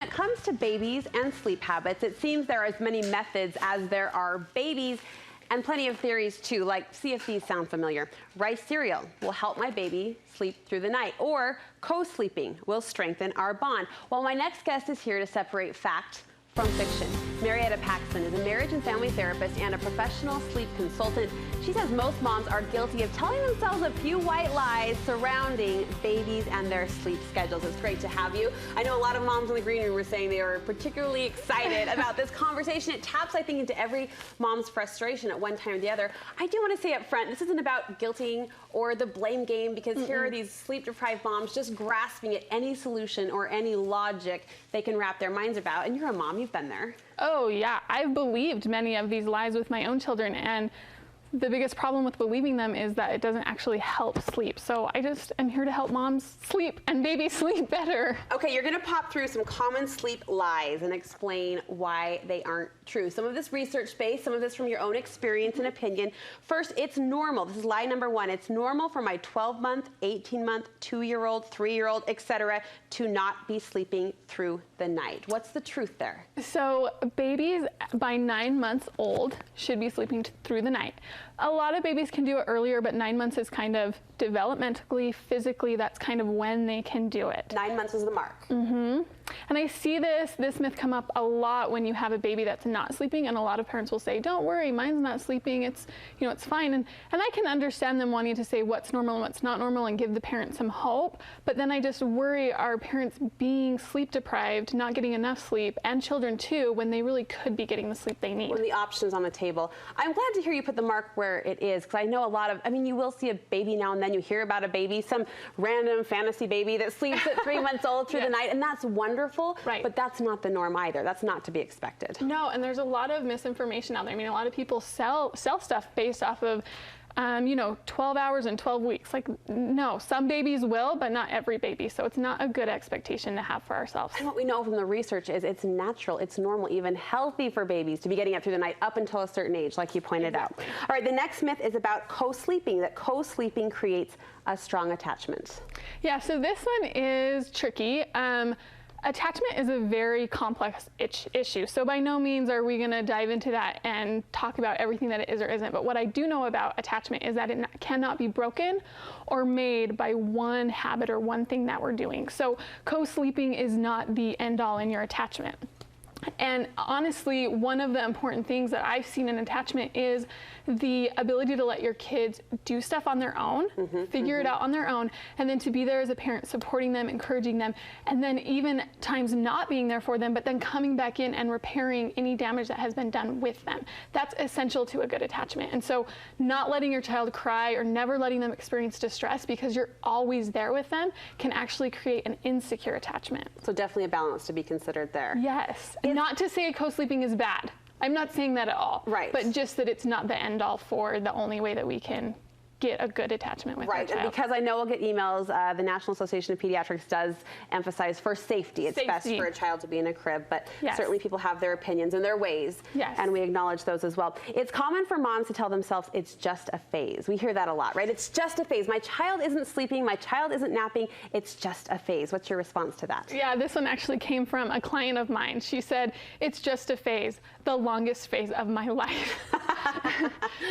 When it comes to babies and sleep habits, it seems there are as many methods as there are babies, and plenty of theories too, like see if these sound familiar. Rice cereal will help my baby sleep through the night, or co-sleeping will strengthen our bond. Well, my next guest is here to separate fact from fiction. Marietta Paxson is a marriage and family therapist and a professional sleep consultant. She says most moms are guilty of telling themselves a few white lies surrounding babies and their sleep schedules. It's great to have you. I know a lot of moms in the green room were saying they were particularly excited about this conversation. It taps, I think, into every mom's frustration at one time or the other. I do want to say up front, this isn't about guilting or the blame game, because here are these sleep-deprived moms just grasping at any solution or any logic they can wrap their minds about. And you're a mom, you've been there. Oh yeah, I've believed many of these lies with my own children, and the biggest problem with believing them is that it doesn't actually help sleep. So I just am here to help moms sleep and babies sleep better. Okay, you're gonna pop through some common sleep lies and explain why they aren't true. Some of this research-based, some of this from your own experience and opinion. First, it's normal. This is lie number one. It's normal for my 12-month, 18-month, 2-year-old, 3-year-old, etc., to not be sleeping through the night. What's the truth there? So babies by 9 months old should be sleeping through the night. A lot of babies can do it earlier, but 9 months is kind of developmentally, physically, that's kind of when they can do it. 9 months is the mark. And I see this myth come up a lot when you have a baby that's not sleeping, and a lot of parents will say, don't worry, mine's not sleeping, it's, you know, it's fine. And I can understand them wanting to say what's normal and what's not normal and give the parent some hope, but then I just worry, are parents being sleep deprived, not getting enough sleep, and children too, when they really could be getting the sleep they need? When the option's on the table. I'm glad to hear you put the mark where it is, because I know a lot of, I mean, you will see a baby now and then, you hear about a baby, some random fantasy baby that sleeps at 3 months old through the night, and that's wonderful, but that's not the norm either. That's not to be expected. No, and there's a lot of misinformation out there. I mean, a lot of people sell stuff based off of, you know, 12 hours and 12 weeks. Like, no, some babies will, but not every baby. So it's not a good expectation to have for ourselves. And what we know from the research is it's natural, it's normal, even healthy for babies to be getting up through the night up until a certain age, like you pointed out. All right, the next myth is about co-sleeping, that co-sleeping creates a strong attachment. Yeah, so this one is tricky. Attachment is a very complex issue, so by no means are we going to dive into that and talk about everything that it is or isn't. But what I do know about attachment is that it cannot be broken or made by one habit or one thing that we're doing. So co-sleeping is not the end-all in your attachment. And honestly, one of the important things that I've seen in attachment is the ability to let your kids do stuff on their own, figure it out on their own, and then to be there as a parent, supporting them, encouraging them, and then even times not being there for them, but then coming back in and repairing any damage that has been done with them. That's essential to a good attachment. And so not letting your child cry or never letting them experience distress because you're always there with them can actually create an insecure attachment. So definitely a balance to be considered there. Yes. Not to say co-sleeping is bad. I'm not saying that at all. Right. But just that it's not the end all for the only way that we can get a good attachment with our child. And because I know we'll get emails, the National Association of Pediatrics does emphasize for safety. It's best for a child to be in a crib, but certainly people have their opinions and their ways, and we acknowledge those as well. It's common for moms to tell themselves it's just a phase. We hear that a lot, right? It's just a phase. My child isn't sleeping, my child isn't napping, it's just a phase. What's your response to that? Yeah, this one actually came from a client of mine. She said, it's just a phase, the longest phase of my life.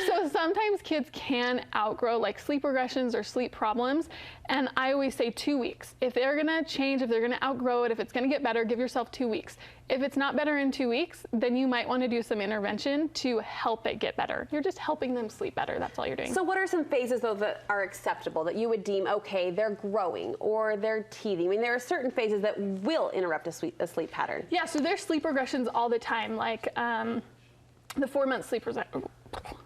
So sometimes kids can outgrow like sleep regressions or sleep problems, and I always say 2 weeks. If they're gonna change, if they're gonna outgrow it, if it's gonna get better, give yourself 2 weeks. If it's not better in 2 weeks, then you might want to do some intervention to help it get better. You're just helping them sleep better. That's all you're doing. So what are some phases though that are acceptable, that you would deem, okay, they're growing or they're teething? I mean, there are certain phases that will interrupt a sleep pattern. Yeah, so there's sleep regressions all the time, like the 4-month sleep regression.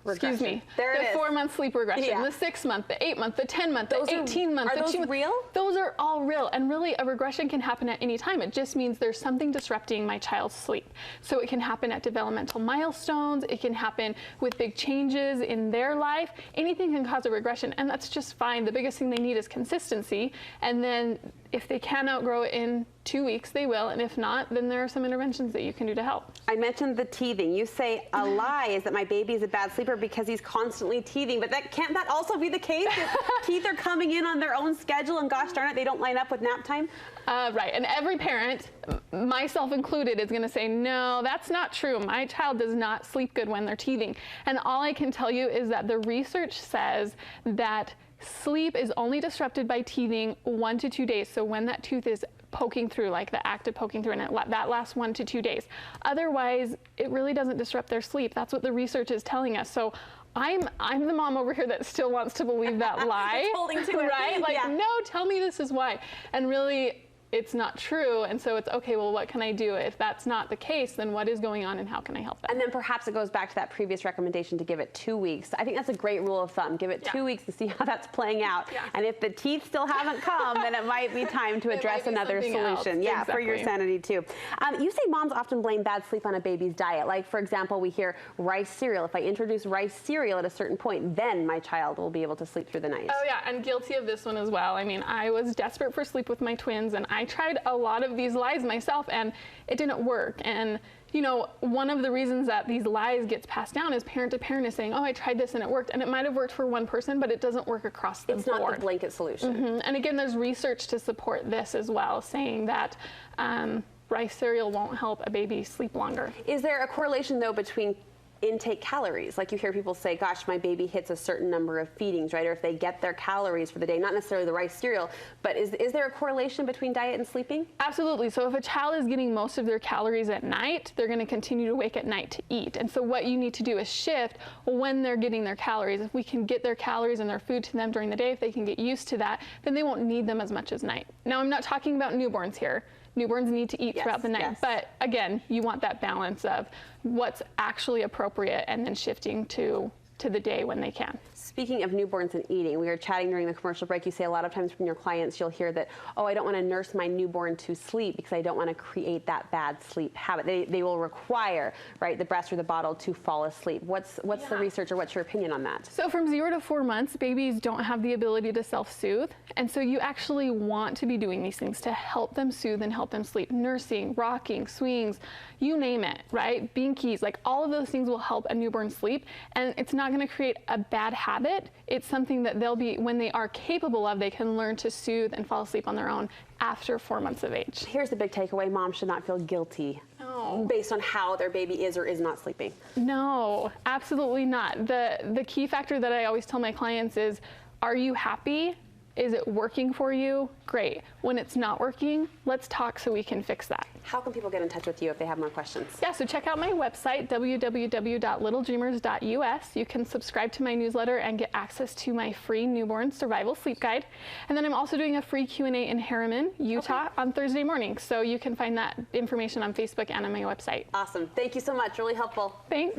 Excuse me. There it is. The 4-month sleep regression, the 6-month, the 8-month, the 10-month, the 18-month. Are those real? Those are all real. And really, a regression can happen at any time. It just means there's something disrupting my child's sleep. So it can happen at developmental milestones. It can happen with big changes in their life. Anything can cause a regression, and that's just fine. The biggest thing they need is consistency. And then If they can outgrow it in 2 weeks, they will, and if not, then there are some interventions that you can do to help. I mentioned the teething. You say a lie is that my baby is a bad sleeper because he's constantly teething, but can't that also be the case? That teeth are coming in on their own schedule, and gosh darn it, they don't line up with nap time? Right, and every parent, myself included, is going to say, no, that's not true. My child does not sleep good when they're teething. And all I can tell you is that the research says that sleep is only disrupted by teething 1 to 2 days. So when that tooth is poking through, like the act of poking through, and that lasts 1 to 2 days. Otherwise, it really doesn't disrupt their sleep. That's what the research is telling us. So I'm the mom over here that still wants to believe that lie. Holding to it. Right? Like, yeah. No, tell me this is why. And really, it's not true, and so it's okay, well, what can I do? If that's not the case, then what is going on and how can I help them? And then perhaps it goes back to that previous recommendation to give it 2 weeks. I think that's a great rule of thumb. Give it 2 weeks to see how that's playing out. Yeah. And if the teeth still haven't come, then it might be time to address another solution. Yeah, exactly. For your sanity too. You say moms often blame bad sleep on a baby's diet. Like, for example, we hear rice cereal. If I introduce rice cereal at a certain point, then my child will be able to sleep through the night. Oh yeah, and guilty of this one as well. I mean, I was desperate for sleep with my twins, and I tried a lot of these lies myself, and it didn't work. And you know, one of the reasons that these lies gets passed down is parent to parent is saying, oh, I tried this and it worked, and it might have worked for one person, but it doesn't work across the board. It's not the blanket solution. And again, there's research to support this as well, saying that rice cereal won't help a baby sleep longer. Is there a correlation though between intake calories? Like, you hear people say, gosh, my baby hits a certain number of feedings, right? Or if they get their calories for the day, not necessarily the rice cereal, but is there a correlation between diet and sleeping? Absolutely. So if a child is getting most of their calories at night, they're going to continue to wake at night to eat. And so what you need to do is shift when they're getting their calories. If we can get their calories and their food to them during the day, if they can get used to that, then they won't need them as much as night. Now, I'm not talking about newborns here. Newborns need to eat throughout the night. Yes. But again, you want that balance of what's actually appropriate and then shifting to the day when they can. Speaking of newborns and eating, we were chatting during the commercial break. You say a lot of times from your clients, you'll hear that, oh, I don't want to nurse my newborn to sleep because I don't want to create that bad sleep habit. They will require, right, the breast or the bottle to fall asleep. What's the research, or what's your opinion on that? So from 0 to 4 months, babies don't have the ability to self-soothe. And so you actually want to be doing these things to help them soothe and help them sleep. Nursing, rocking, swings, you name it, right? Binkies, like all of those things will help a newborn sleep. And it's not going to create a bad habit. It's something that they'll be, when they are capable of, they can learn to soothe and fall asleep on their own after 4 months of age. Here's the big takeaway. Moms should not feel guilty based on how their baby is or is not sleeping. No, absolutely not. The key factor that I always tell my clients is, are you happy? Is it working for you? Great. When it's not working, let's talk so we can fix that. How can people get in touch with you if they have more questions? Yeah, so check out my website, www.littledreamers.us. You can subscribe to my newsletter and get access to my free newborn survival sleep guide. And then I'm also doing a free Q&A in Harriman, Utah on Thursday morning. So you can find that information on Facebook and on my website. Awesome. Thank you so much. Really helpful. Thanks.